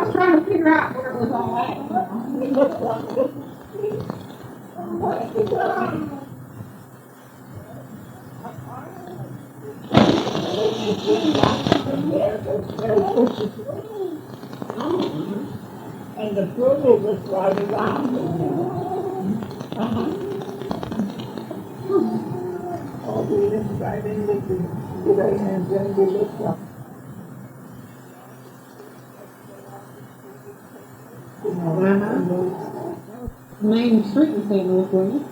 was trying to figure out where it was all at. It looked like this. And the poodle was right around in there. Oh, we lived right in the and then we looked up. Main street in St. Louis, wasn't it?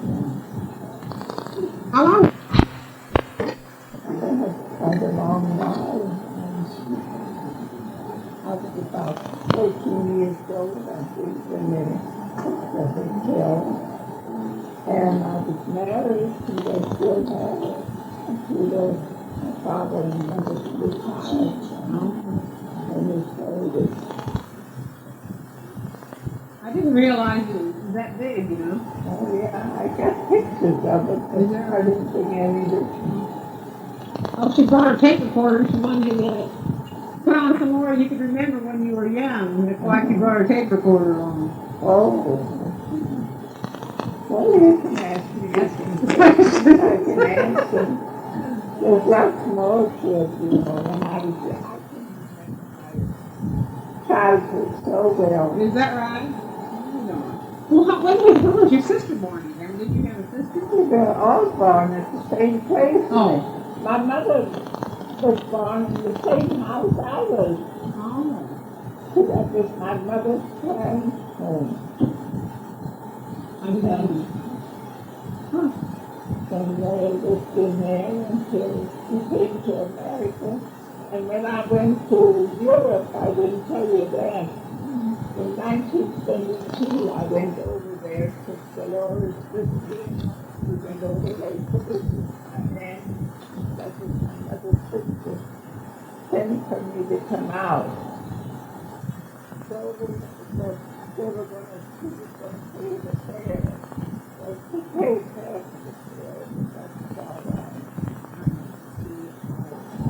How long? Quite a long while. I was about 13 years old, I think, when they killed. And I was married to the still married to the father and mother retired. And his oldest. I didn't realize it was that big, you know. Oh yeah, I got pictures of it, but I didn't think any of it. Oh, she brought her tape recorder. She wanted to put on some more. You could remember when you were young. That's why she brought her tape recorder on. Oh. Well, you can ask me different questions. I can answer. There's lots more to it, you know, and I can remember my childhood so well. Is that right? Well, when was your sister born again? Did you have a sister? We were all born at the same place. Oh. My mother was born in the same house I was. Oh. So that was my mother's parents' home. I didn't know. Huh. And they lived in there until we came to America. And when I went to Europe, I didn't tell you that. In 1972, I went over there to Dolores Christie. We went over there to visit my aunt. That was my mother's sister. Sent for me to come out. So they were going to pay the fare. So she paid half the fare. That's all right.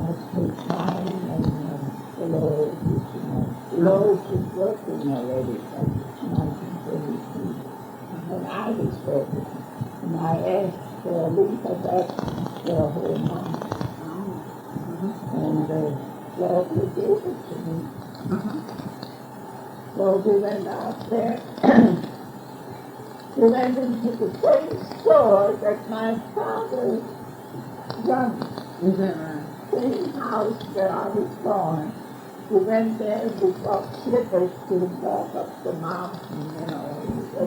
That's her time and Dolores, you know. Dolores was working already. That was 1932. And I was working. And I asked for a leave of absence for a whole month. And well, they gave it to me. Well, we went out there. We went into the same store that my father runs. Is that right? Same house where I was born. We went there, we bought slippers to walk up the mountain, you know,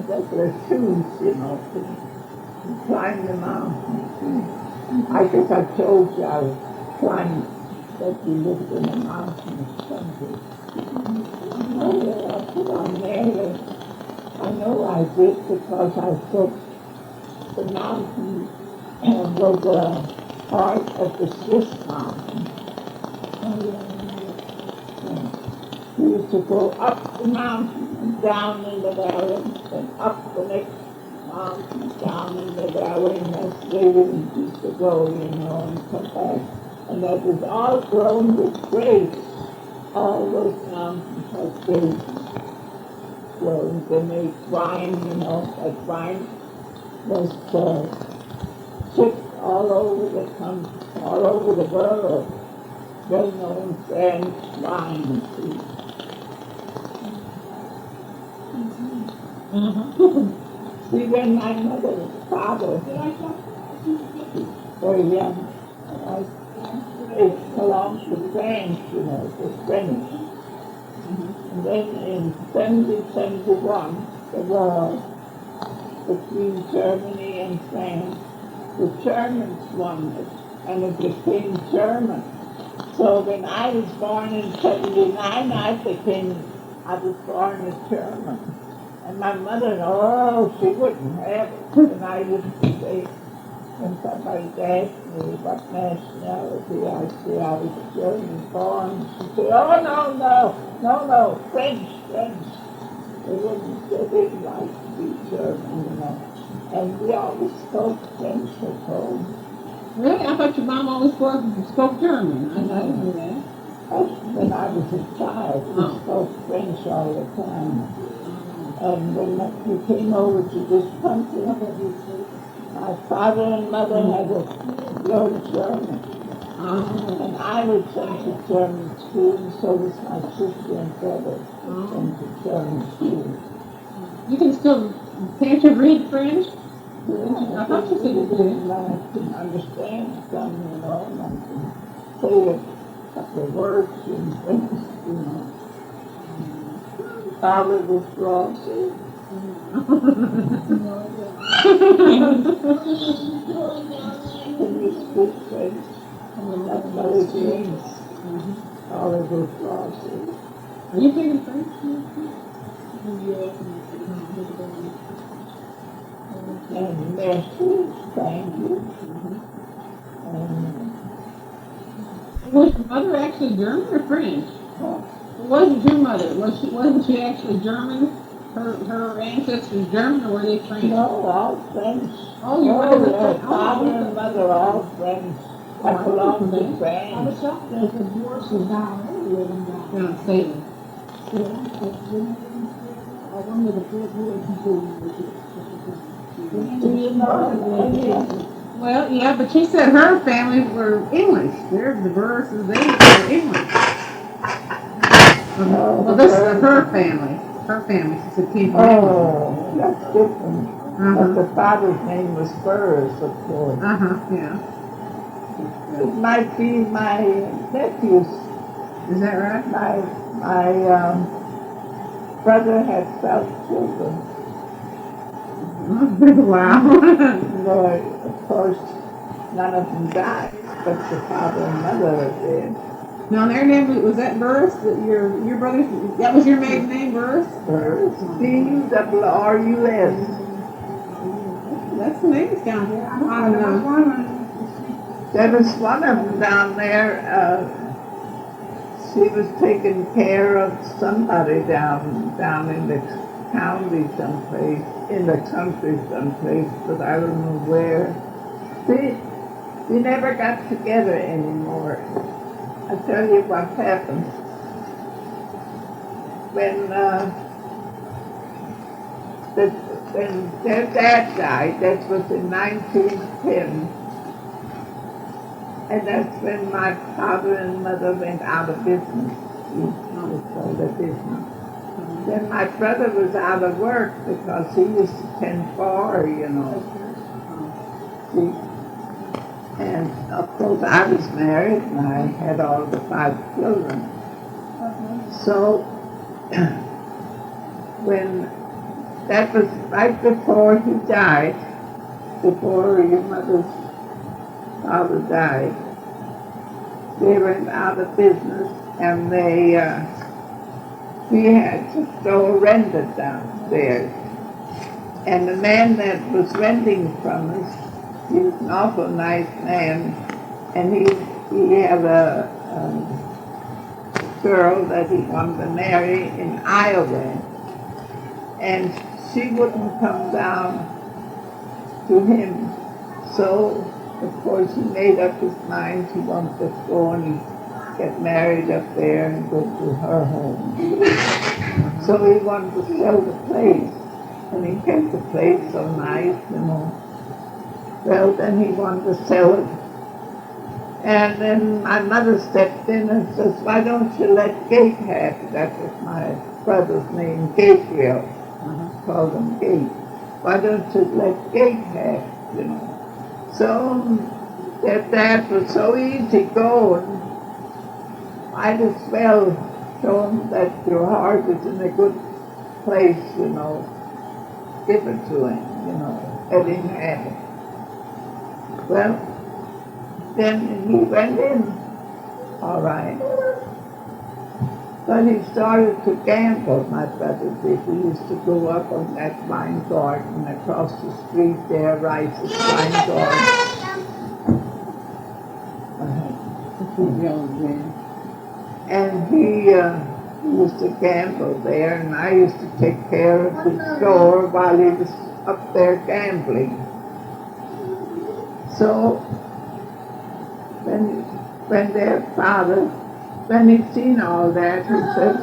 regular shoes, you know, to climb the mountain. I guess I told you I was climbing, that we lived in the mountainous country. Oh yeah, I put on there. I know I did because I said the mountain was a part of the Swiss mountain. Oh yeah. We used to go up the mountain and down in the valley, and up the next mountain, down in the valley, and that's where we used to go, you know, and come back. And that was all grown with grapes. All those mountains had grapes grown. They made wine, you know, that wine was shipped all over the country, all over the world. Well-known French wine. See, when my mother and father were young, they belonged to France, you know, the French. And then in 1971, the war between Germany and France, the Germans won it, and it became German. So when I was born in 79, I was born a German. And my mother, oh, she wouldn't have it. And I used to say, when somebody asked me what nationality I said, I was German born. She said, oh, no, French. They didn't like to be German, you know. And we always spoke French at home. Really? I thought your mom always spoke German. I didn't know that. When I was a child, we spoke French all the time. And when we came over to this country, my father and mother had to learn German. And I was sent to German school, and so was my sister and brother sent to German school. You can still, can't you read French? Yeah, I thought you said you did. I can understand some, and I can say a couple of words and things. Father was Rossi. Can you speak French? That's what it means. Father was Rossi. Are you speaking French? And merci, thank you. Was your mother actually German or French? Wasn't your mother? Wasn't she actually German? Her ancestors German, or were they French? No, all French. Oh, your mother was French. Father and mother, all French. I belong to France. I was shocked that the Burrus was down there. Yeah, Salem. Do you know? Well, yeah, but she said her family were English. They're the Burruses, they were English. Well, this is her family. Her family, she said, came from England. Oh, that's different. But the father's name was Burrus, of course. Yeah. It might be my nephews. Is that right? My brother had 12 children. Wow. Of course, none of them died, but the father and mother did. Now, their name was that Burrus? Your brother's? That was your maiden name, Burrus? Burrus. B-U-R-R-U-S. That's the name down there. I don't know. There was one of them down there. She was taking care of somebody down in the county someplace, in the country someplace, but I don't know where. We never got together anymore. I'll tell you what happened. When their dad died, that was in 1910, and that's when my father and mother went out of business. We sold the business. Then my brother was out of work because he used to tend bar, And of course I was married and I had all the 5 children. So when that was right before he died, before your mother's father died, they went out of business and we had to store rented downstairs. And the man that was renting from us, he was an awful nice man, and he had a girl that he wanted to marry in Iowa, and she wouldn't come down to him. So, of course, he made up his mind he wanted to go and get married up there and go to her home. So he wanted to sell the place, and he kept the place so nice, Well, then he wanted to sell it. And then my mother stepped in and says, why don't you let Gate have it? That was my brother's name, Gabriel. Called him Gate. Why don't you let Gate have it, So their dad was so easy going. Might as well show him that your heart is in a good place, Give it to him, let him have it. Well, then he went in, all right. But he started to gamble, my brother did. He used to go up on that wine garden across the street there, Rice's wine garden. And he used to gamble there, and I used to take care of the store while he was up there gambling. So when their father when he seen all that, he said,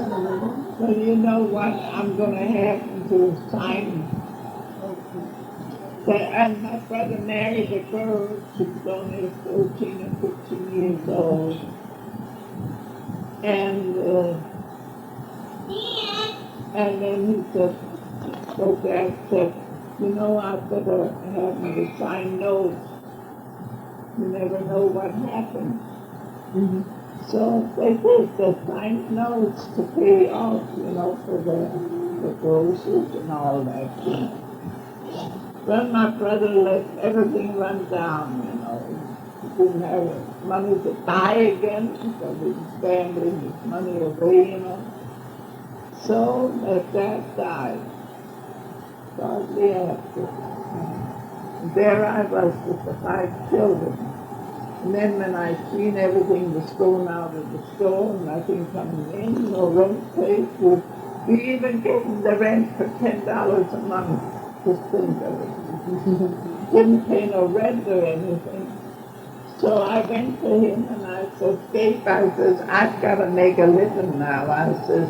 well, you know what, I'm going to have to sign. And my brother married a girl, she was only 14 or 15 years old. And then he said, so Dad said, you know, I better have me to sign notes. You never know what happens. So they did. They signed notes to pay off, you know, for the groceries and all that. Well, my brother let everything run down, you know. He didn't have money to buy again, so he was gambling his money away, you know. So my dad died shortly after. And there I was with the 5 children. And then when I seen everything was thrown out of the store, nothing coming in, no rent paid, we even gave them the rent for $10 a month. Just think of it. Didn't pay no rent or anything. So I went to him and I said, Gabe, I says, I've got to make a living now. I says,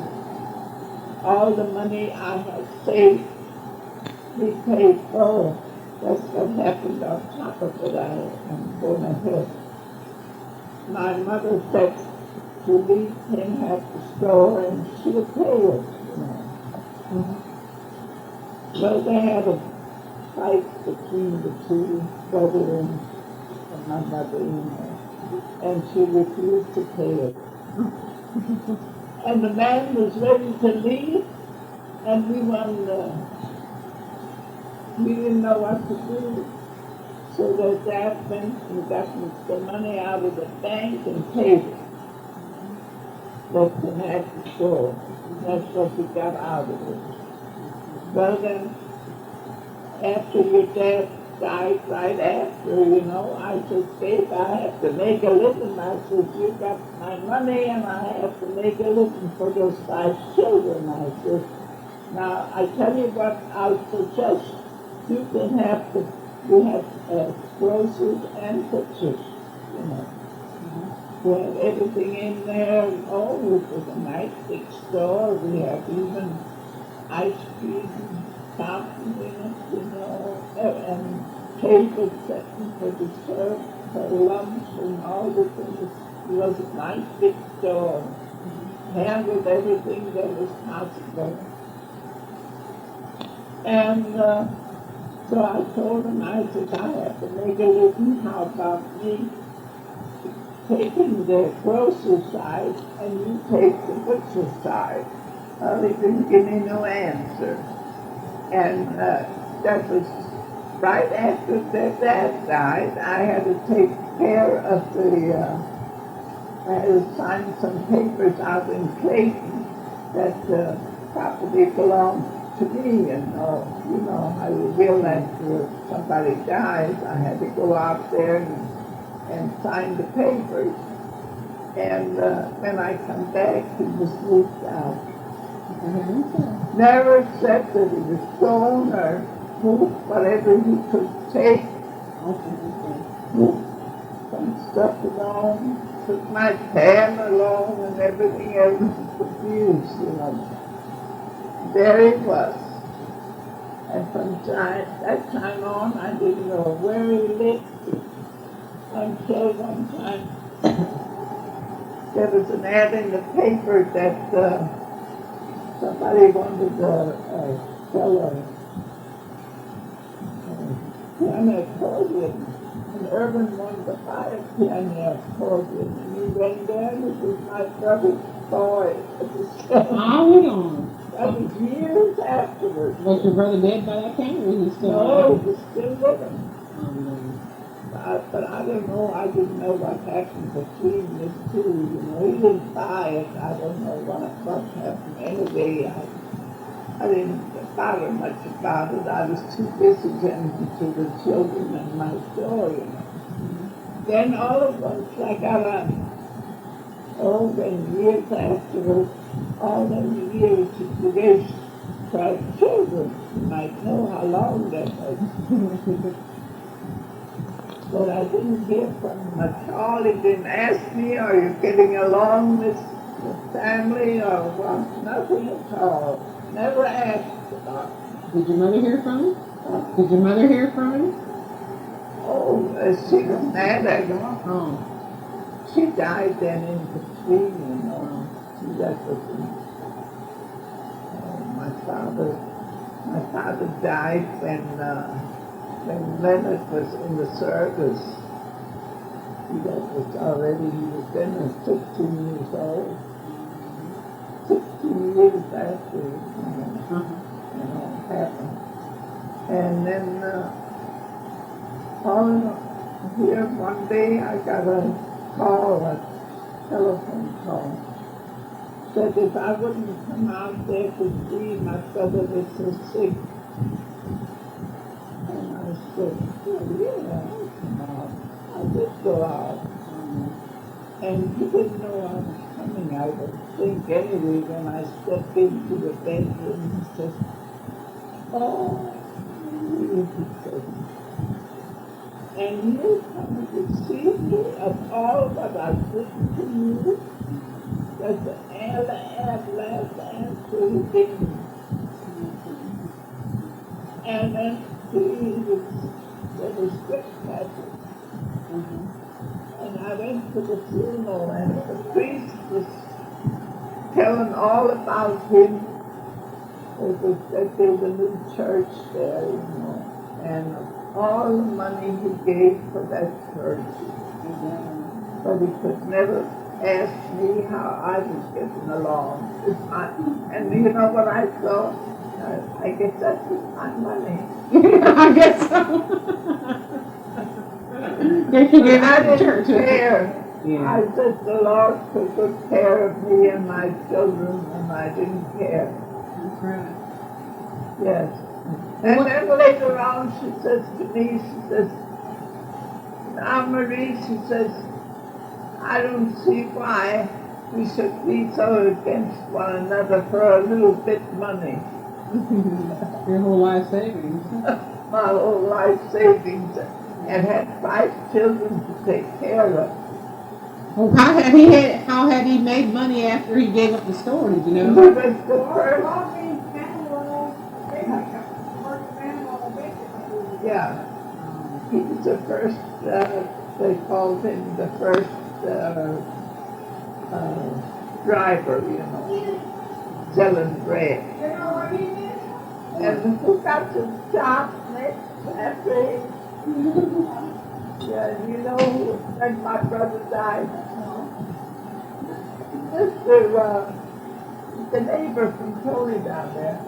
all the money I have saved, we paid for. That's what happened on top of it. I'm going ahead. My mother said to leave him at the store and she would pay it, you know. Well, they had a fight between the two, brother and my mother, you know, and she refused to pay it. And the man was ready to leave, and we didn't know what to do. So their dad went and got the money out of the bank and paid it. Left him at the store. That's what he got out of it. Well then, after your dad died right after, you know, I said, Dave, I have to make a living. I said, you got my money and I have to make a living for those 5 children. I said, now I tell you what I'll suggest. You can have we have groceries and pictures, you know. We have everything in there. Oh, it was a nice big store. We have even ice cream fountain in it, you know, and tables setting for dessert, for lunch, and all the things. It was a nice big store. Handled everything that was possible. And so I told him, I said, I have to make a living. How about me taking the grocery side and you take the butcher side? Well, he didn't give me no answer. And that was right after their dad died. I had to take care of I had to sign some papers out in Clayton that the property belonged to me. And you know how you will after somebody dies. I had to go out there and sign the papers. And when I come back, he was moved out. Never said that he was stolen or moved whatever he could take. Moved some stuff along, took my pan along and everything else was used, you know. There it was. And from that time on, I didn't know where he lived until one time there was an ad in the paper that somebody wanted to sell a piano accordion. An urban wanted to buy a piano accordion. And he went there and it was my brother's boy at the store. Hold on. That was years afterwards. Was your brother dead by that time, or was he still No, alive? he was still living. Oh, But I don't know, I didn't know what happened between the two, you know. He didn't buy it, I don't know what happened. Anyway, I didn't bother much about it. I was too busy tending to the children and my story, you know. Then all of once I got then years afterwards, all them years to raise 12 children. You might know how long that was. But I didn't hear from him at all. He didn't ask me, are you getting along with the family or what? Nothing at all. Never asked about it. Did your mother hear from him? Did your mother hear from him? Oh, she was mad at him. Oh. She died then in between, you know. That was my father died when Leonard was in the service. That was already, he was then 16 years old. 16 years after, happened. And then, here one day I got a telephone call. Said if I wouldn't come out there to see my brother was so sick. And I said, oh, yeah, I'll come out. I did go out. And he didn't know I was coming. I would think anyway when I stepped into the bedroom, he said, oh, he said, and you come to see me of all that I've written to you? That's the last answer he gave me. And then there was sick Patrick. And I went to the funeral and the priest was telling all about him. That there was a new church there, you know, and all the money he gave for that church. But he could never ask me how I was getting along. And you know what I thought? I guess that was my money. I guess so. They figured out the church. Care. Yeah. I said the Lord took good care of me and my children, and I didn't care. That's right. Yes. And then later on, she says to me, she says, now Marie, she says, I don't see why we should be so against one another for a little bit money. Your whole life savings. My whole life savings, and had 5 children to take care of. Well, how had he made money after he gave up the store? Did you know? Yeah, he was the first. They called him the first driver, you know, selling bread. And who got the job next after him? Yeah, you know, when my brother died, the neighbor from Tony down there.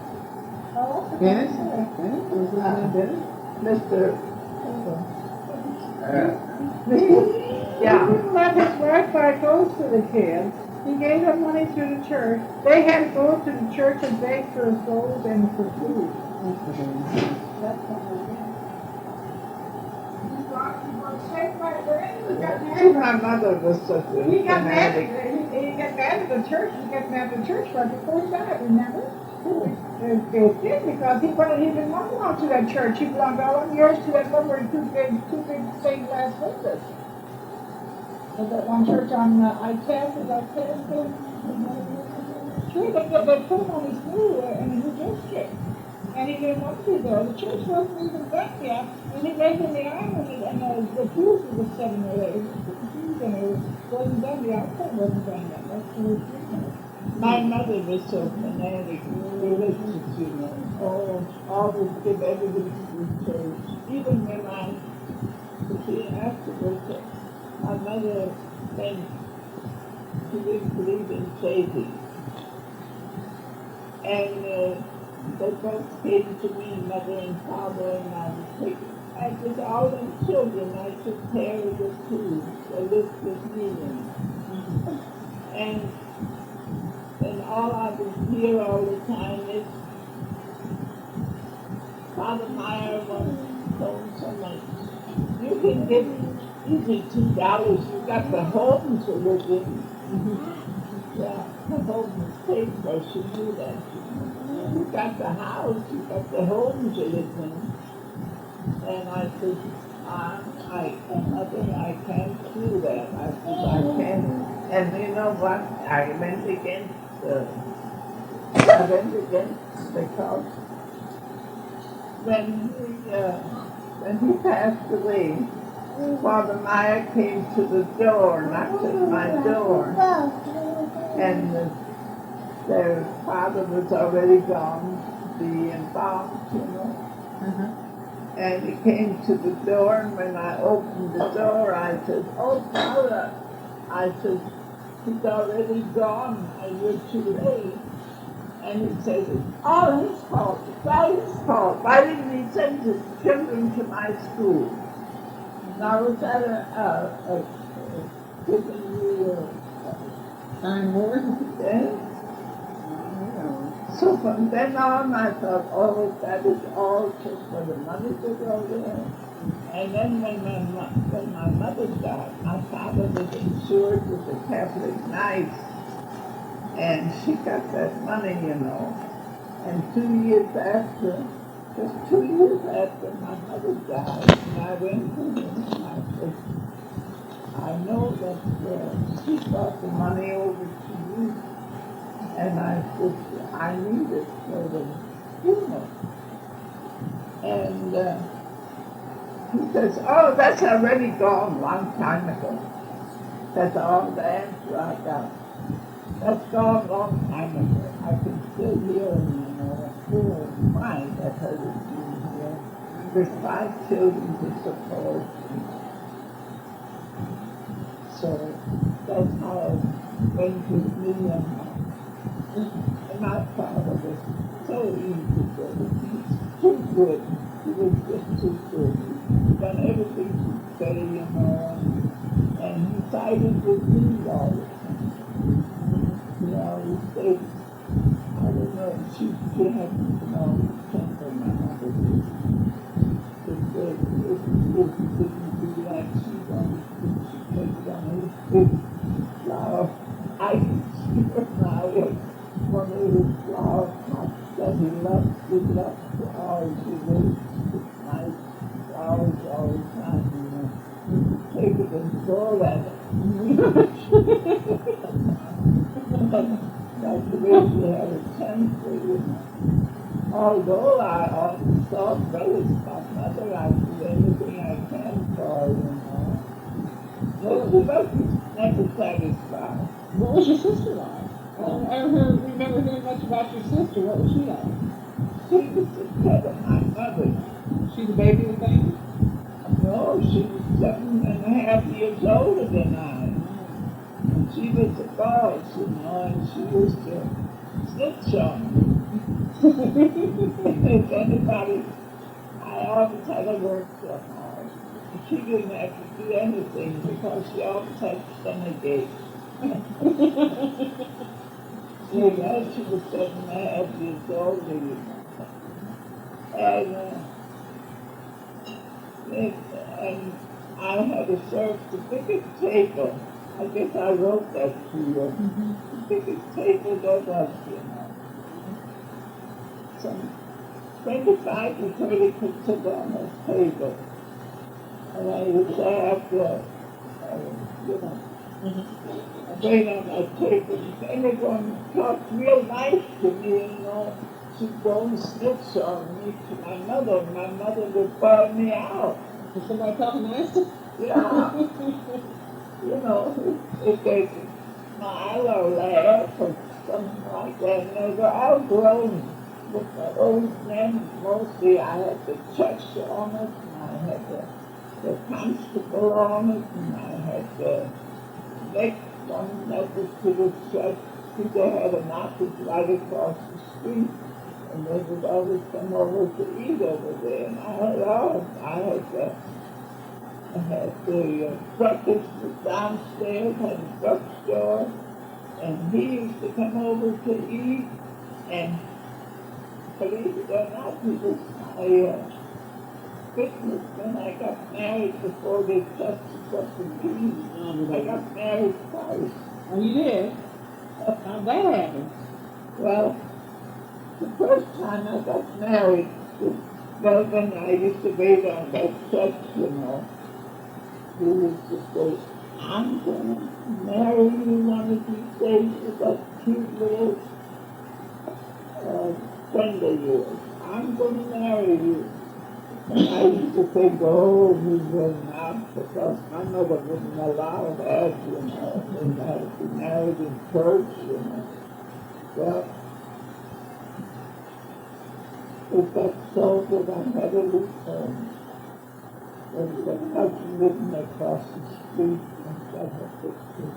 Dennis? Was his name Dennis? Mr. Yeah. He didn't let his wife buy clothes for the kids. He gave them money through the church. They had to go to the church and beg for clothes and for food. That's what they did. My mother was such a He got mad. fanatic. He got mad at the church. He got mad at the church right before he died. Remember? They did because he didn't want to belong to that church. He belonged all them years to that one where two big stained glass windows. There's that one church on I-10, is that 10? Sure, they put him on his knee and he was and he didn't want to be there. The church wasn't even done yet, and he laid in the aisle and the pews were 7 or 8. And it wasn't done, the outside wasn't done yet. That's the way it My mother was so fanatic, religious, you know. Oh, always give everybody to church. Even when I was here afterwards, my mother said she didn't believe in saving. And they both came to me, mother and father, and I was all them children, I took care of the two. They lived with me. And all I would hear all the time is Father Meyer once told someone, you can give easy $2, you got the home to live in. Yeah, the home was paid for, she knew that. You got the house, you got the home to live in. And I said, I can't do that. I said, I can't. And you know what? I went against because when he passed away, Father Meyer came to the door, knocked at my door, and their father was already gone, the embalmed, you know. And he came to the door, and when I opened the door, I said, "Oh, Father," I said, "he's already gone, and you're too late." And he said, "It's all his fault. It's all his fault. Why didn't he send his children to my school?" Now, was that giving you Kind word? yes? So from then on, I thought, oh, that is all just for the money to go there. And then when my mother died, my father was insured with the Catholic Knights, and she got that money, you know. And 2 years after, just 2 years after my mother died, and I went to him and I said, I know that she brought the money over to you, and I said, I need it for the funeral. And he says, oh, that's already gone a long time ago. That's all the answer I got. That's gone a long time ago. I can still hear him, you know, still in mind that I was here. There's 5 children to support. So that's how it went with me and my father was so easy to do. He's too good. He was just too good. He's done everything to say, you know, and he sided with me all the time. You know, he said, I don't know, she had, you know, temper my mother did. If he didn't do like she wanted to, she takes on his big flower. I can see her now, one of his flower pots that he loves flowers. He waits nice flowers all the time, you know. Take it and throw at it. That's the way she had a temper, you know. Although I often thought brothers about mother, I do anything I can for her, you know. But she wasn't never satisfied. What was your sister like? I don't remember hearing much about your sister. What was she like? She was the pet of my mother. She the baby of the family? No, she was 7.5 years older than I. And she was the boss, you know, and she used to snitch on me. If anybody, I always had to work so hard. She didn't have to do anything because she always had stomach ache. You know, she was 7.5 years old, you know. And I had to serve the biggest table. I guess I wrote that to you. The biggest table there was, you know. Some 25 to 30 could sit on that table. And I used to have to, you know, wait on that table. If anyone talked real nice to me, you know, she'd go and snitch on me to my mother, and my mother would burn me out. Was somebody talking nice to you? Yeah. You know, if they smile or laugh or something like that, and they were all grown. With the old men, mostly I had the church on it, and I had the constable on it, and I had the next one that was to the church. They had an office right across the street, and they would always come over to eat over there. And I had the breakfast was downstairs, had a drugstore, and he used to come over to eat, and believe it or not, he was my witness when I got married before they tested up the keys. I got married twice. Oh, you did? How'd that happen? Well, the first time I got married, Well, when I used to wait on that check, he used to say, I'm going to marry you one of these days with that cute little friend of yours. I'm going to marry you. And I used to think, oh, he will not, because my mother wouldn't allow that, and I had to be married in church. Well, it got so that I had a leave home. There was a cousin living across the street, and got her picture.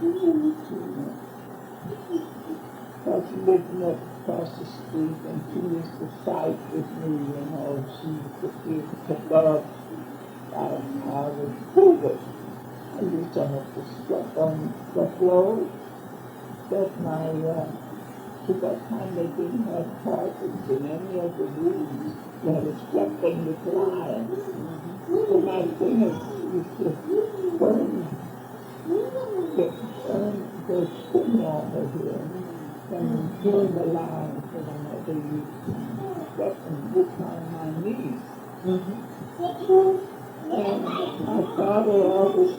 Cousin living across the street, and she used to fight with me. She used to feel to love. I was stupid. I used to have to step on the floor, that that time they didn't have carpets in any of the rooms. They had to step on the fly. So my fingers used to burn the skin over here and during the lines that they used to step and look on my knees. And my father always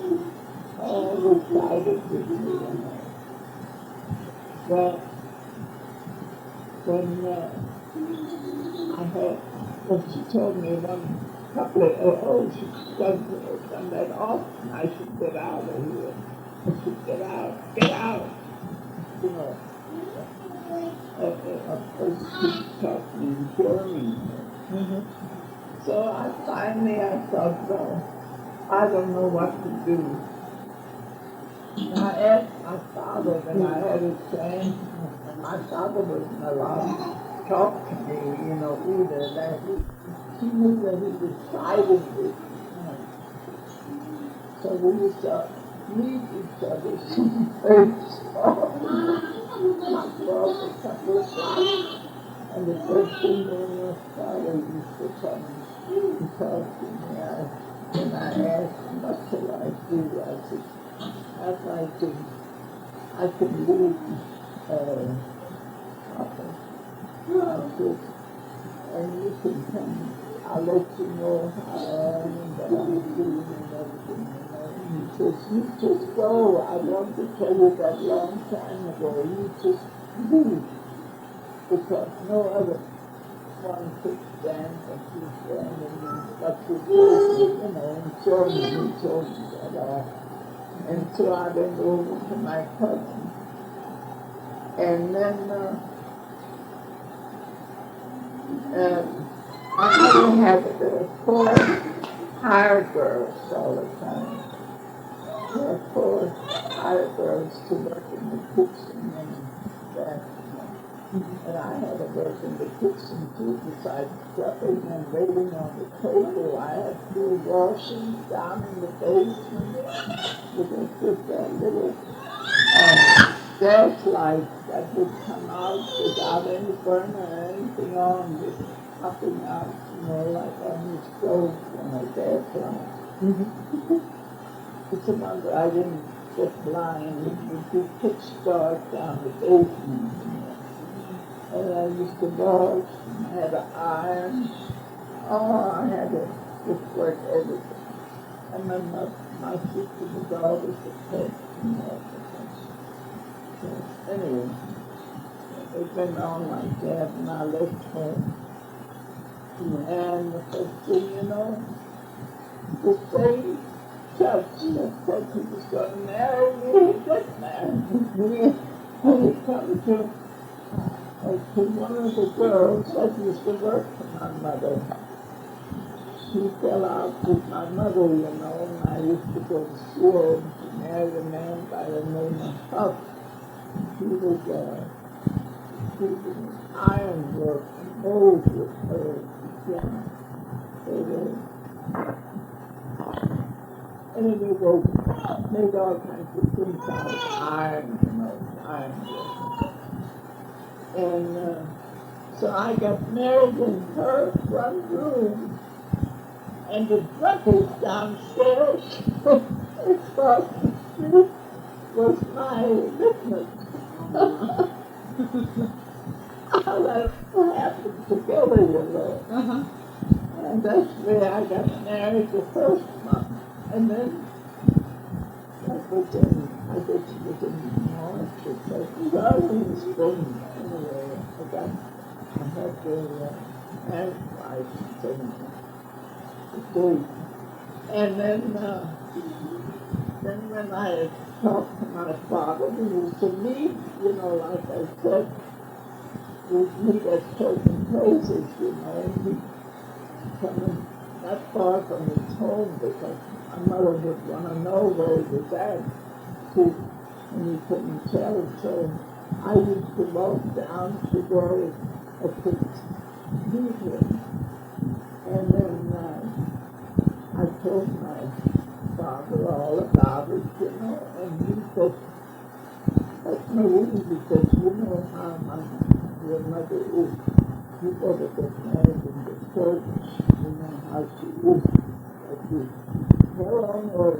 sided with me. Well, when when she told me one couple of, she done that often, I should get out of here. I should get out. You know, a person talking in German. So I thought, well, I don't know what to do. And I asked my father when I had a chance, and my father wasn't allowed to talk to me, either. That he knew that he was siding with me. So we used to meet each other sometimes. My father a couple of times. And the first thing my father used to come and talk to me. And I asked him, what shall I do? I said, I can leave Papa. I said, and you can come. I'll let you know how I am and what I'm doing and everything. And he says, you just go. I want to tell you that long time ago. You just leave. Because no other one could stand what you standing and what you doing, and showing me that. And so I went over to my cousin. And then my mother had 4 hired girls all the time. There were 4 hired girls to work in the kitchen and that. And I had to work in the kitchen too, besides prepping and waiting on the table. I had to do washing down in the basement. We could put that little gas light that would come out without any burner or anything on, just popping out, like on the stove when a gas light. It's a wonder I didn't get blind. It would be pitch dark down the basement. And I used to wash, and I had to iron. Oh, I had to just work everything. And then my sister was always a pet, So anyway, it went on like that, and I left home. And the first thing the same judge that said he was going to marry me, he got married me. And he come to one of the girls that used to work for my mother. She fell out with my mother, and I used to go to school. She married a man by the name of Huff. He was iron work and mold with her. Yeah. Anyway, they made all kinds of things out of iron, iron work. And so I got married in her front room, and the brothers downstairs across the street was my witness. How that happened together, And that's where I got married the first month. And then that was I guess it was in March or so. It was early in the spring. Anyway, I had the marriage license and the date. And then when I talked to my father, he was to meet, like I said, we'd meet at certain places, and he'd come in not far from his home because my mother would want to know where he was at, too, and he couldn't tell. So I used to walk down to where I could meet him. And then I told my father all about it, and he said, that's no reason, because you know how your mother is. You better get married in the church, you know how she is. Like you tell on her.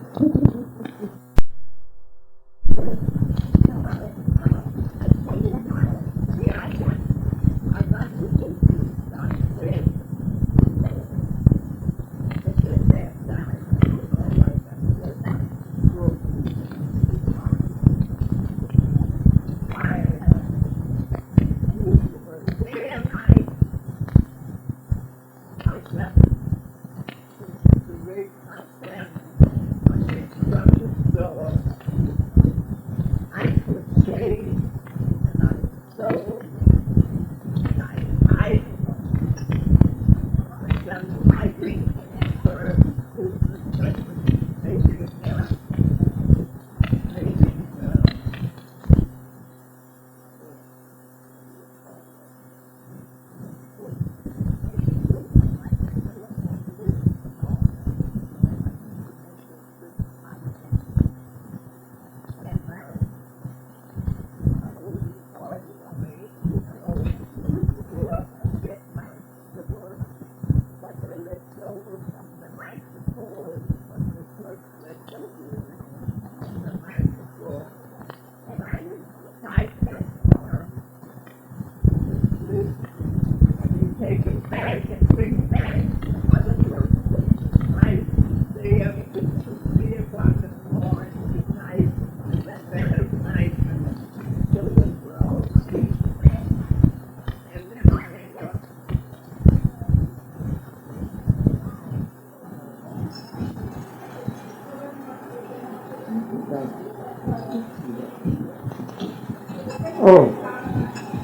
Oh,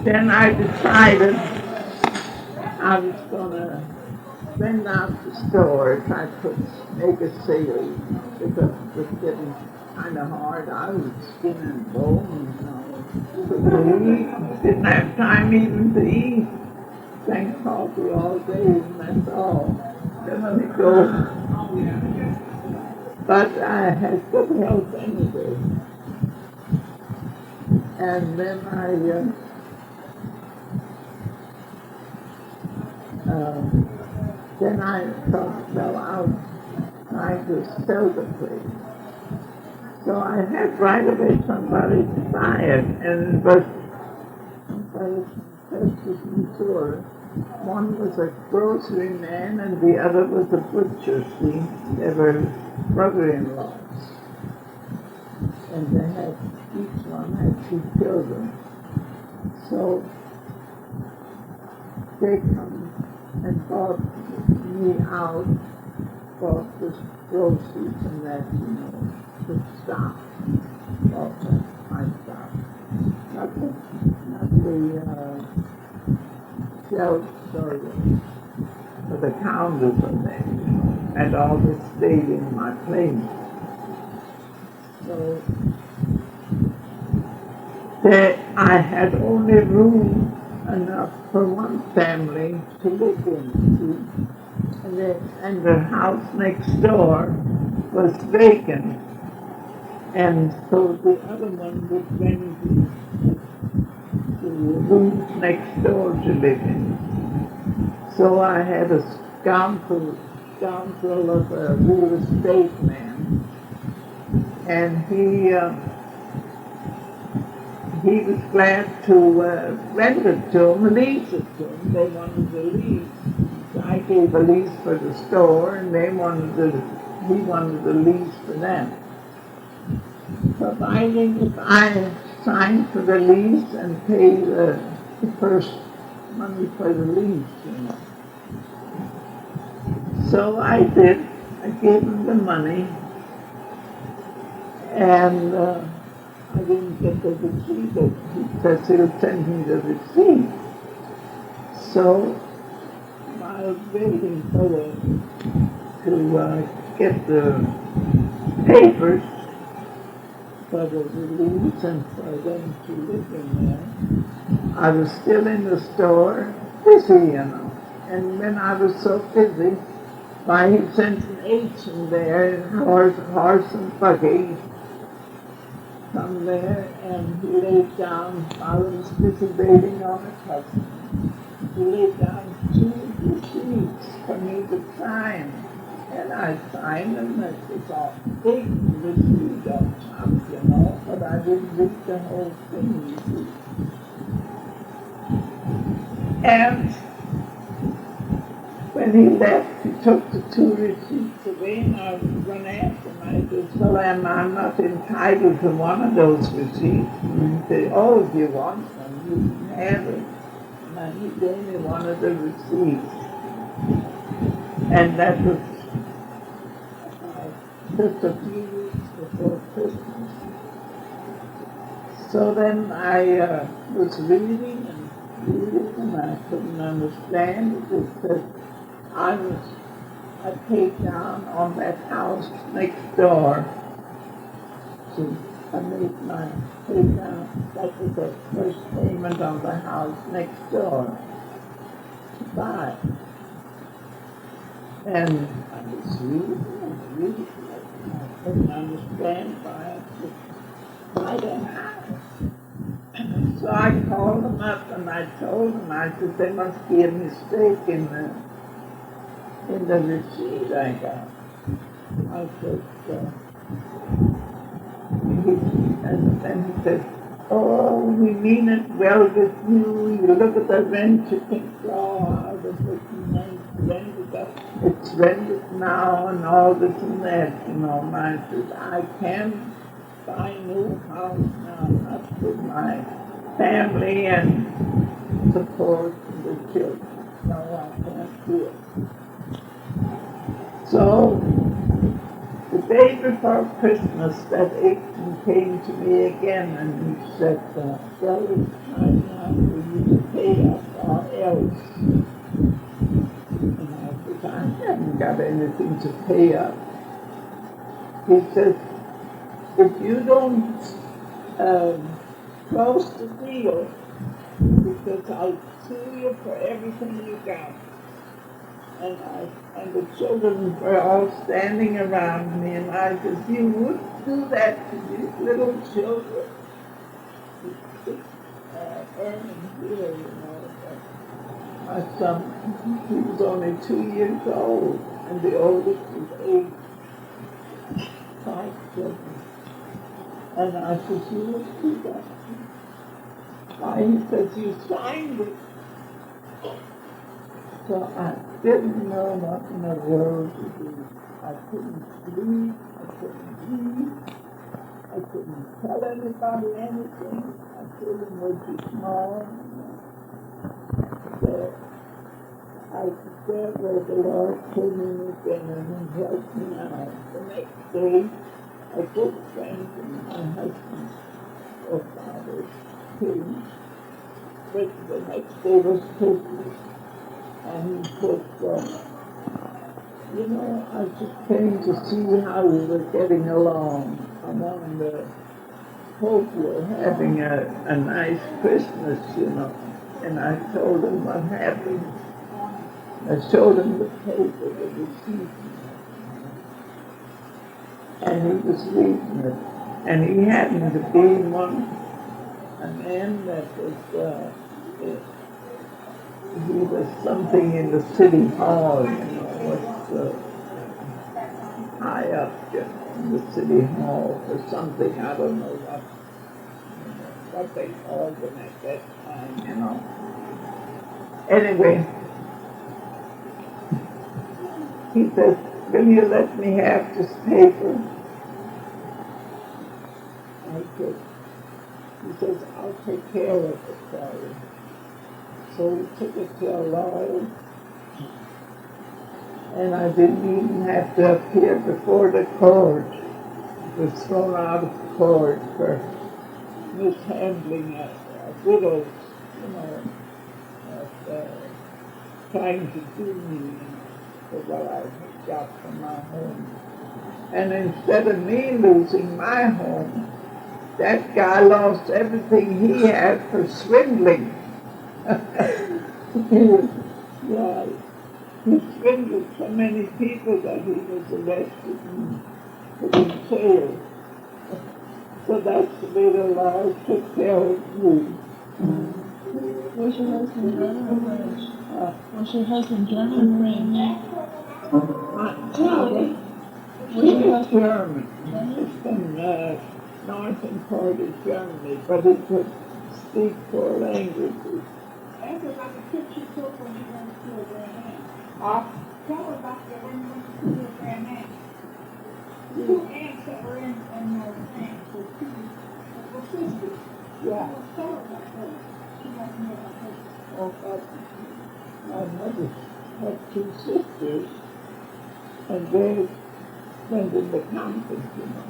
then I decided I was going to send out the store if I could make a sale because it was getting kind of hard. I was skin and bone, couldn't eat, didn't have time even to eat. Drank coffee all day and that's all. Then let me go. But I had good health anyway. And then I thought, well, I'll try to sell the place. So I had right away somebody to buy it, and it was somebody from Texas, Missouri. One was a grocery man, and the other was a butcher. See, they were brother-in-laws, and they had each one had 2 children. So they come and bought me out, bought the groceries and that, the stock, bought my stock. Not the shelves or the counters on there, and all this stayed in my place. So I had only room enough for one family to live in, and the house next door was vacant, and so the other one would rent the rooms next door to live in. So I had a scoundrel of a real estate man, and he was glad to rent it to him, lease it to him. They wanted to lease. I gave a lease for the store, and he wanted the lease for them. Providing if I signed for the lease and pay the first money for the lease, you know. So I did. I gave him the money, and I didn't get the receipt. He says he'll send me the receipt. So I was waiting for to get the papers for the release and for them to live in there. I was still in the store, busy, you know. And when I was so busy, why he sent an agent there, horse and buggy, from there, and he laid down, while I was busy waiting on a customer, he laid down 2 receipts for me to sign. And I signed them, it was all big receipt on top, you know, but I didn't read the whole thing, you see. And when he left, he took the 2 receipts away, and I was going after him. I said, well, I'm not entitled to one of those receipts. And he said, oh, if you want them, you can have it. And he gave me one of the receipts. And that was just a few weeks before Christmas. So then I was reading, and I couldn't understand it. It said, I paid down on that house next door. So I made my pay down. That was the first payment on the house next door to buy. And I was reading. I couldn't understand why I could buy that house. So I called them up and I told them, I said, there must be a mistake in the receipt I got. I said, and then he said, oh, we mean it well with you. You look at the rent, you think, oh, I was looking rented up. It's rented now and all this and that, you know. And I said, I can buy a new house now, not with my family and support the children. No, I can't do it. So, the day before Christmas, that agent came to me again and he said, well, it's time now for you to pay up or else. And I said, I haven't got anything to pay up. He said, if you don't close the deal, because I'll sue you for everything you got. And the children were all standing around me, and I said, you wouldn't do that to these little children. Earning here, you know. My son, he was only 2 years old, and the oldest was 8. 5 children. And I said, you wouldn't do that. Why, he says, you signed it. So I didn't know what in the world to do. I couldn't sleep, I couldn't eat, I couldn't tell anybody anything. I couldn't was too small. So there where the Lord came in again and he helped me out. The next day, a good friend of my husband's forefathers came. But the next day was Christmas. And he said, you know, I just came to see how we were getting along. I wanted to hope you're having a nice Christmas, you know. And I told him what happened. I showed him the paper, the receipt. And he was reading it. And he happened to be a man that was, he was something in the city hall, you know, was high up, you know, in the city hall or something. I don't know what they called them at that time, you know. Anyway, he says, will you let me have this paper? I said, he says, I'll take care of it for you. So he took it to a lawyer, and I didn't even have to appear before the court. I was thrown out of court for mishandling a widow, you know, of, trying to do me, you know, for what I had got from my home. And instead of me losing my home, that guy lost everything he had for swindling. Yeah, he swindled so many people that he was arrested and put in jail. So that's the way the law took care of me. Was your husband German or French? Was your husband German or French? Really? Was your He's husband German. He's from northern part of Germany, but he could speak 4 languages. That's about the trip she took when you went to a Grand Aunt. Tell her about the when you went to a Grand Aunt. The 2 aunts that were in France, the 2 were sisters. Yeah. Tell her about that. She got to know about that. Oh, but my mother had 2 sisters, and they went in the convent, you know.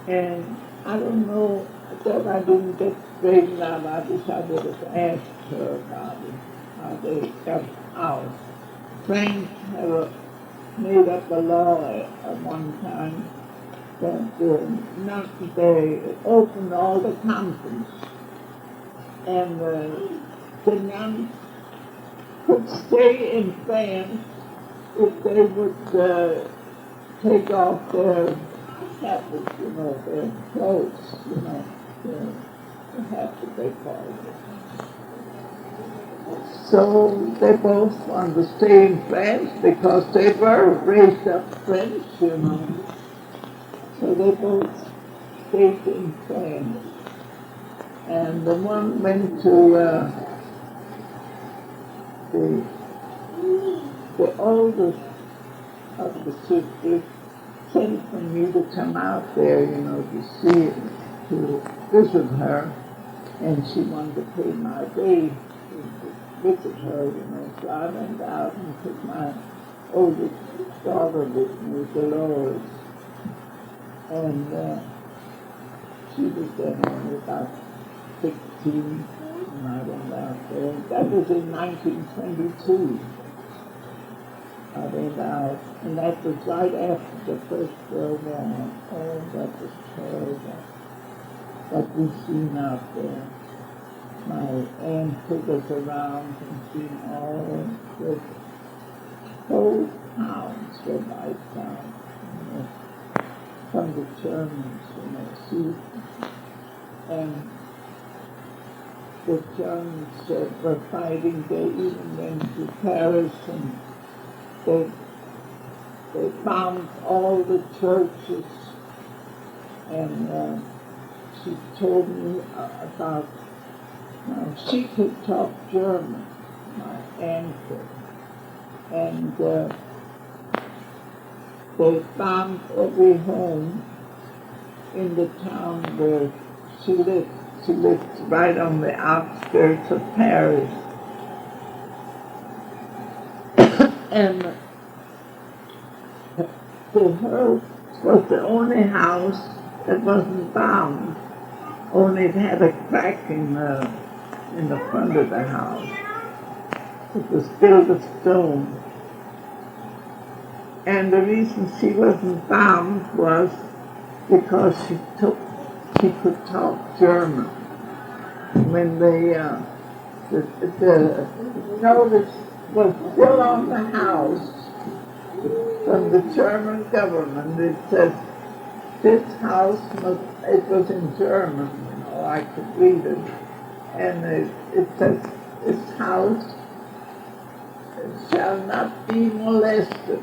And I don't know, that I didn't get straightened out. I wish I would have asked her about it, how they got out. Frank had made up a law at one time that they opened all the convents, and the nuns could stay in France if they would take off their habits, you know, their clothes, you know, their habit, they call it. So they both wanted to stay in France because they were raised up French, you know. So they both stayed in France. And the one went to the oldest of the sisters sent for me to come out there, you know, to see it, to visit her, and she wanted to pay my way to visit her, you know. So I went out and took my oldest daughter with me, Dolores, and she was then only about 16 when I went out there. That was in 1922. I went out, and that was right after the First World War. Oh, that was terrible. What we seen out there. My aunt took us around and seen all the whole towns were wiped out, you know, from the Germans, you know, see. And the Germans were fighting. They even went to Paris, and they bombed all the churches, and she told me about how she could talk German, my aunt could, and they bombed every home in the town where she lived. She lived right on the outskirts of Paris. And her was the only house that wasn't bombed. Only it had a crack in the front of the house. It was built of stone. And the reason she wasn't bombed was because she could talk German. When the notice was still on the house from the German government, it says, this house must, it was in German, you know, I could read it, and it says, this house shall not be molested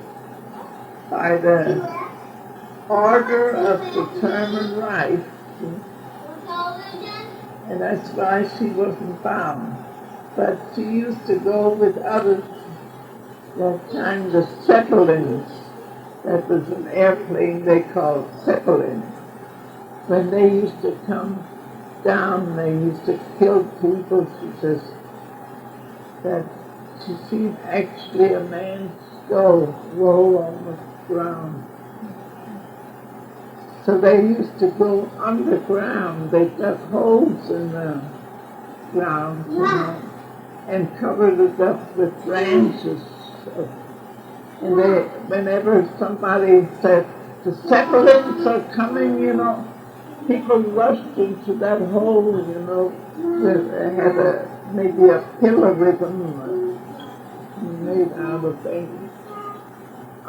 by the order of the German Reich, and that's why she wasn't bound. But she used to go with other that time the Zeppelins, that was an airplane they called Zeppelin. When they used to come down, they used to kill people. She says that she seen actually a man's skull roll on the ground. So they used to go underground. They dug holes in the ground, and covered it up with branches. And they, whenever somebody said, the Zeppelins are coming, people rushed into that hole, They had maybe a pillar with them made out of I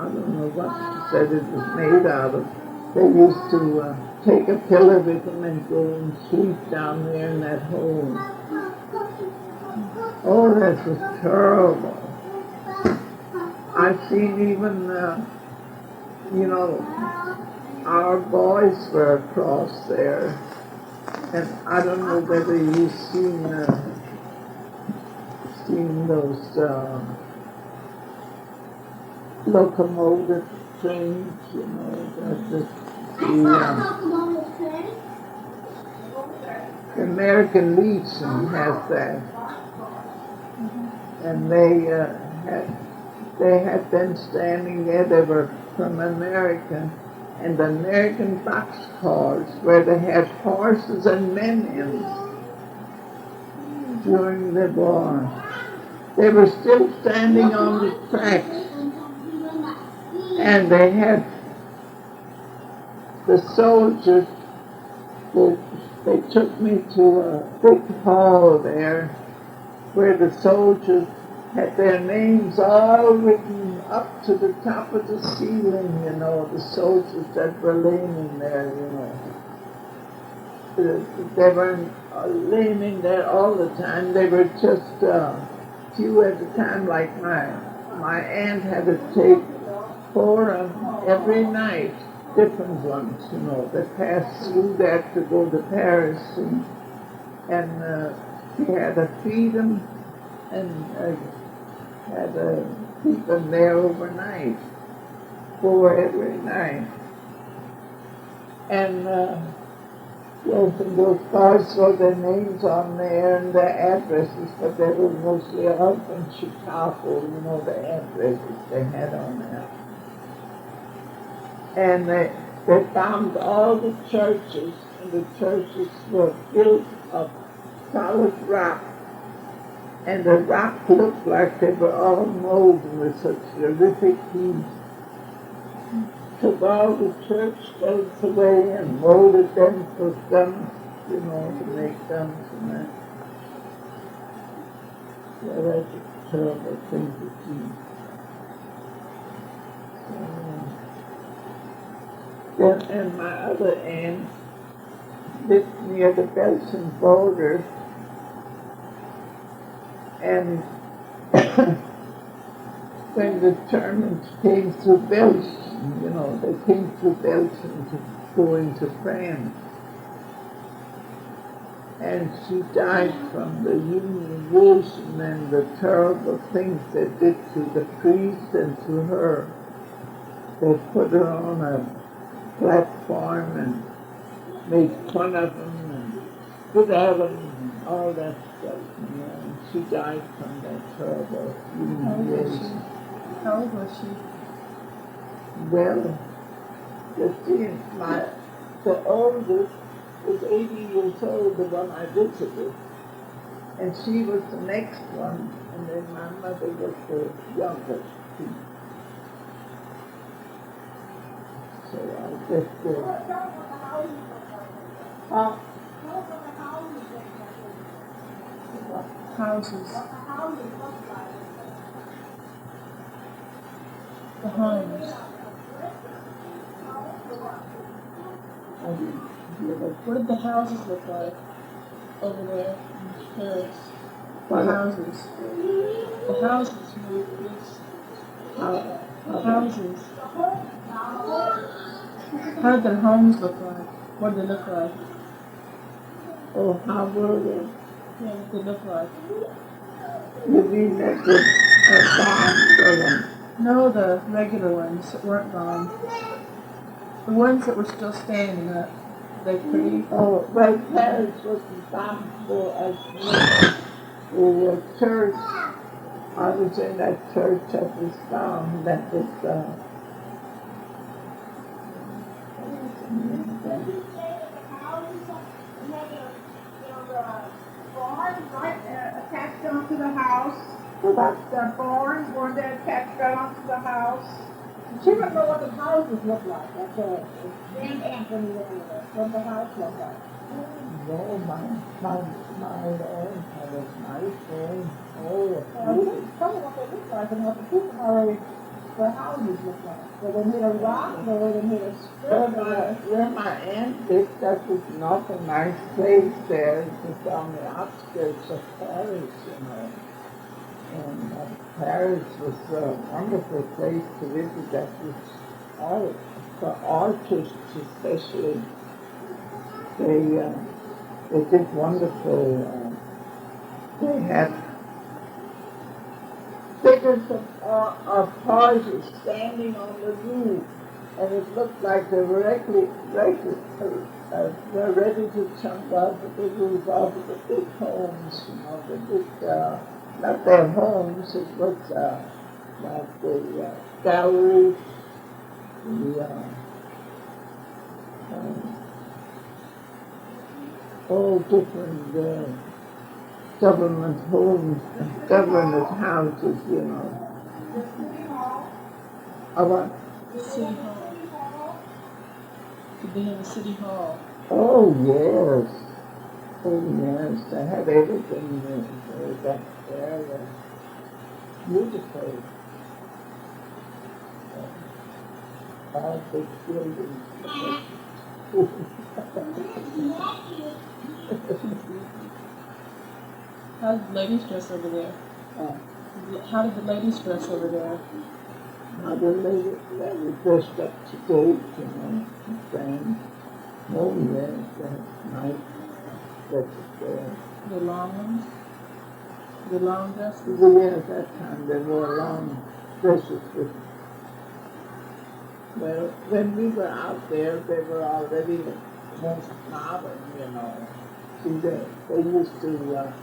don't know what she said it was made out of. They used to take a pillar with them and go and sleep down there in that hole. Oh, that was terrible. I've seen even, our boys were across there. And I don't know whether you've seen those locomotive trains, the American Legion has that. And they had them standing there. They were from America, and the American boxcars where they had horses and men in during the war. They were still standing on the tracks, and they had the soldiers. They took me to a big hall there where the soldiers had their names all written up to the top of the ceiling, the soldiers that were laying in there, They weren't laying in there all the time. They were just few at a time, like my aunt had to take 4 every night, different ones, that passed through that to go to Paris, and she had to feed them and had to keep them there overnight, 4 every night. And yes, and those cars wrote their names on there and their addresses, but they were mostly up in Chicago, the addresses they had on there. And they found all the churches, and the churches were built of solid rock. And the rock looked like they were all molten with such terrific heat. Took all the church stones away and molded them for guns, to make guns and that. Yeah, that's a terrible thing to see. And my other aunt lived near the Belgian border, and when the Germans came through Belgium, they came through Belgium to go into France. And she died from the Union Revolution and the terrible things they did to the priest and to her. They put her on a platform and made fun of him and spit at him and all that stuff. And she died from that terrible humiliation. How old was she? Well, you see, the oldest was 80 years old, the one I visited, and she was the next one, and then my mother was the youngest. So I just Houses. The homes. What did the houses look like over there in Paris? The houses. The houses, please. The houses. How did their homes look like? What did they look like? Oh, how were they? Yeah, what did they look like? You mean that No, the regular ones that weren't gone. The ones that were still standing up. They pretty. Oh, well, Paris wasn't bombed for us. The church, I was in that church that was bombed, that was, Attached onto the house. what? The barns were there attached onto the house. She didn't know what the houses looked like. That's Aunt Anthony area. What the house looked like. No, my aunt had a nice home. Oh, Tell me what they look like and what the people are, the houses look like. Were they made of rock or were they made of strip? where my aunt lived, that was not a nice place there. It was on the outskirts of Paris, you know. And Paris was a wonderful place to visit. That was all for artists, especially. They did wonderful. They had figures of horses standing on the roof, and it looked like they were they're ready to jump out of the roof, out of the big homes, you know, the big, not their homes, it was like the galleries, all different government homes, government houses, you know. What? The city hall. To be in the city hall. Oh, yes. Oh, yes. They had everything there back there. Beautiful. All big buildings. How did the ladies dress over there? How did the ladies dress over there? How the ladies, they were dressed up to date, you know, and oh, yes, that's nice. That's there. The long ones? The long dresses? Yeah, at that time they wore long dresses with. Well, when we were out there, they were already most modern, you know. See, they used to,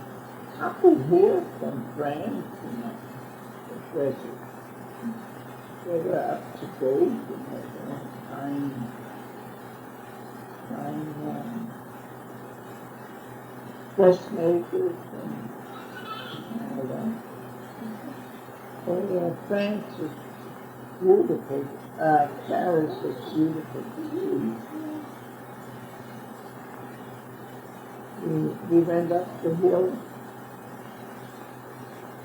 I could hear from France, you know, the dresses. They were up to date, you know, they were fine, dressmakers and all that. Oh, yeah, France was beautiful. Paris was beautiful too. We went up the hill.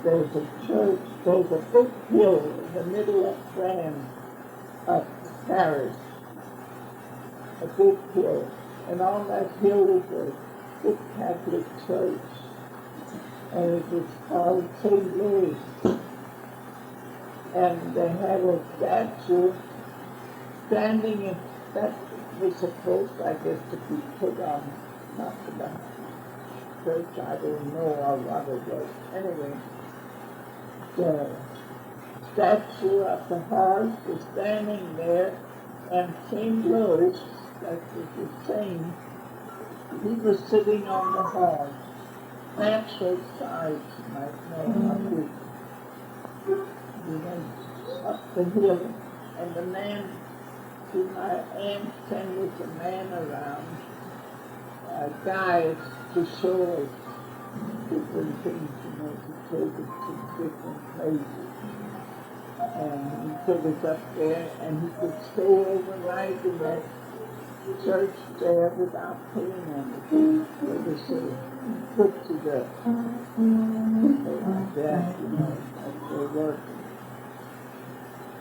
There's a church, there's a big hill in the middle of France, up Paris. A big hill. And on that hill is a big Catholic church. And it was called St. Louis. And they had a statue standing in, that was supposed, I guess, to be put on top of the church. I don't know what it was. Anyway, the statue of the horse was standing there, and St. Louis, that was the same, he was sitting on the horse. Natural size, you might know how big. We went up the hill, and the man, to my aunt sent us a man around, guides to show us different things, you know, to take us to different places. And he took us up there, and he could stay overnight in that church there without paying anything. It was put to the death, you know, as they worked.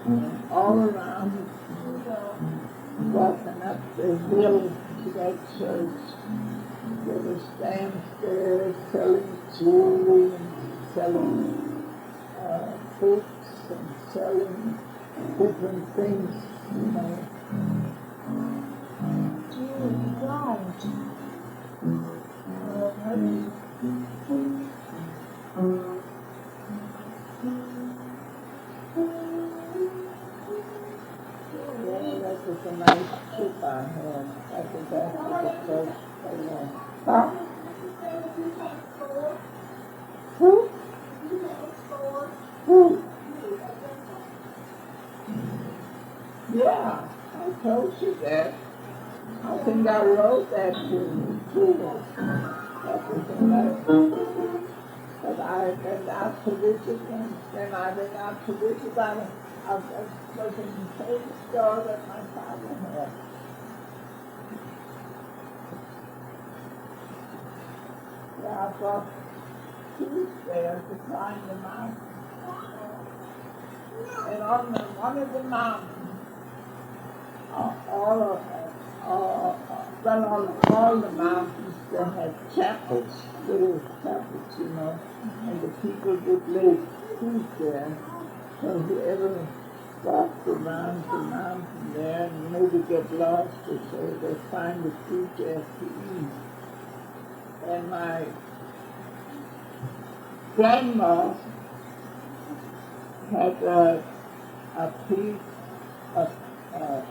And all around, walking up the hill to that church, there was stands there selling jewelry and selling books and selling different things, you know. a nice trip I had. I was after the church so long. Huh? Who? Who? Yeah, I told you that. I think I wrote that to you too. That was in that. But I've been out to visit him, and I've been out to visit him. I was in the same store that my father had. Yeah, I brought shoes there to climb the mountain. And on one of the mountains, well, on all the mountains, they had chapels, little chapels, you know, and the people would lay food there. So whoever walked around the mountain there and maybe get lost or so, they find the food there to eat. And my grandma had a piece, a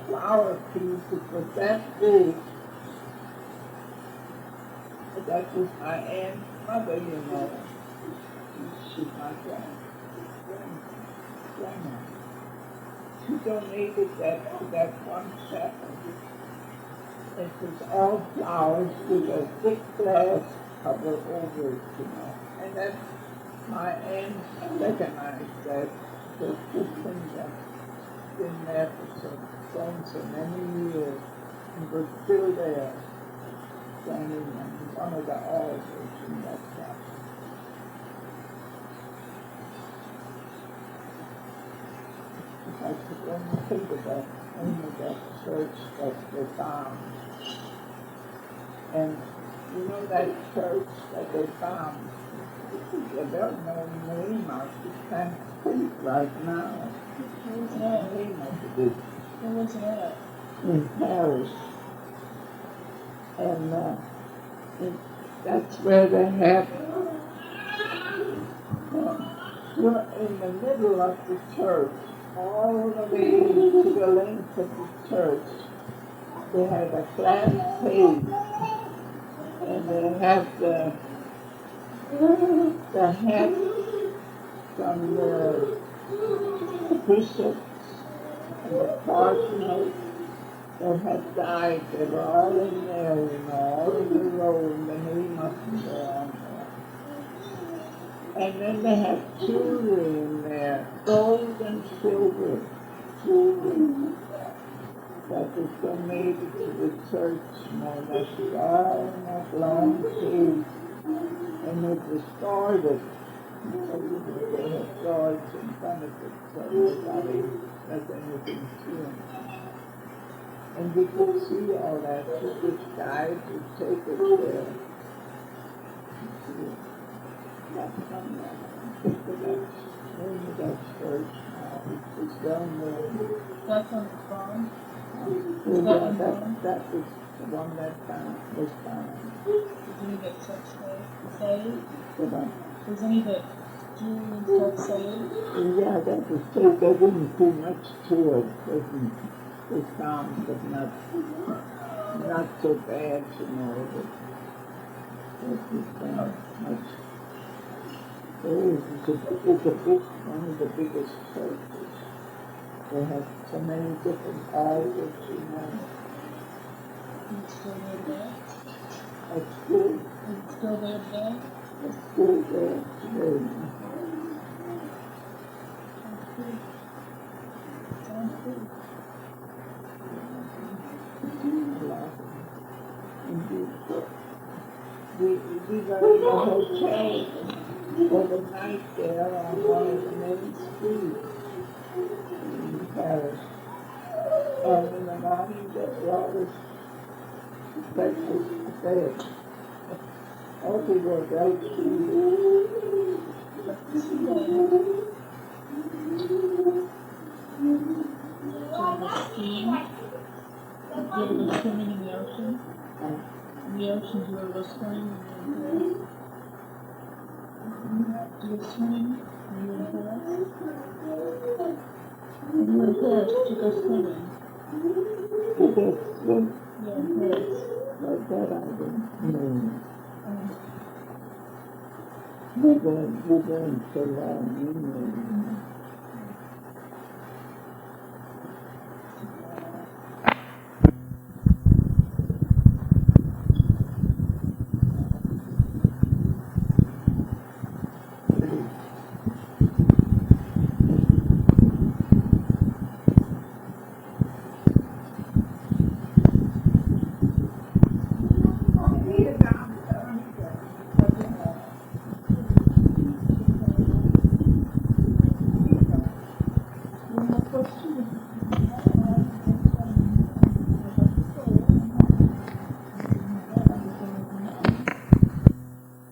flower piece that was that big. That was my aunt's mother, you know. She's my grandma. She donated that to that one chapel. It was all flowers with a thick glass cover over it, you know. And that's my aunt recognized that this thing that's been there for so many years and was still there, standing on one of the altars in that chapel. I could only think of that name of that church that they found. And you know that church that they found? They don't know the name of it. It's kind of think right now. Where's The that? name of it Where was that? is in Paris. And that's where they have, in the middle of the church, all the way to the length of the church, they have a glass page, and they have the head from the bishops and the cardinals that have died. They were all in there, you know, all in the row, and the name of them were on there. And then they have jewelry in there, gold and silver jewelry that was donated to the church, you know, that's all in that long cage. And they've restored it. So they have doors in front of it, so nobody does anything to it. And we could see all that, so this guide would take us there. That's from that name of that church now. It's down there. That's on the farm? That was the one that was found. Does any of it saved? But, Does any of it jewelry and stuff saved? yeah, that was saved. They didn't do much to it. They found, but not so bad, you know. But much. It's a big, one of the biggest churches. They have so many different altars, you know. It's still there today? It's good. Is it still there today? It's good there today. Sounds good. We were in a hotel overnight there on one of the main streets in Paris. And in the morning they brought us breakfast to bed. Oh, we were very cute. Do you ever go swimming in the ocean? In the ocean, do you ever go swimming when you're in Paris? Do you go swimming when you're in Paris? When you're in Paris, do you go swimming? But that's what, Yes. like that I don't know. We're going so long, you know.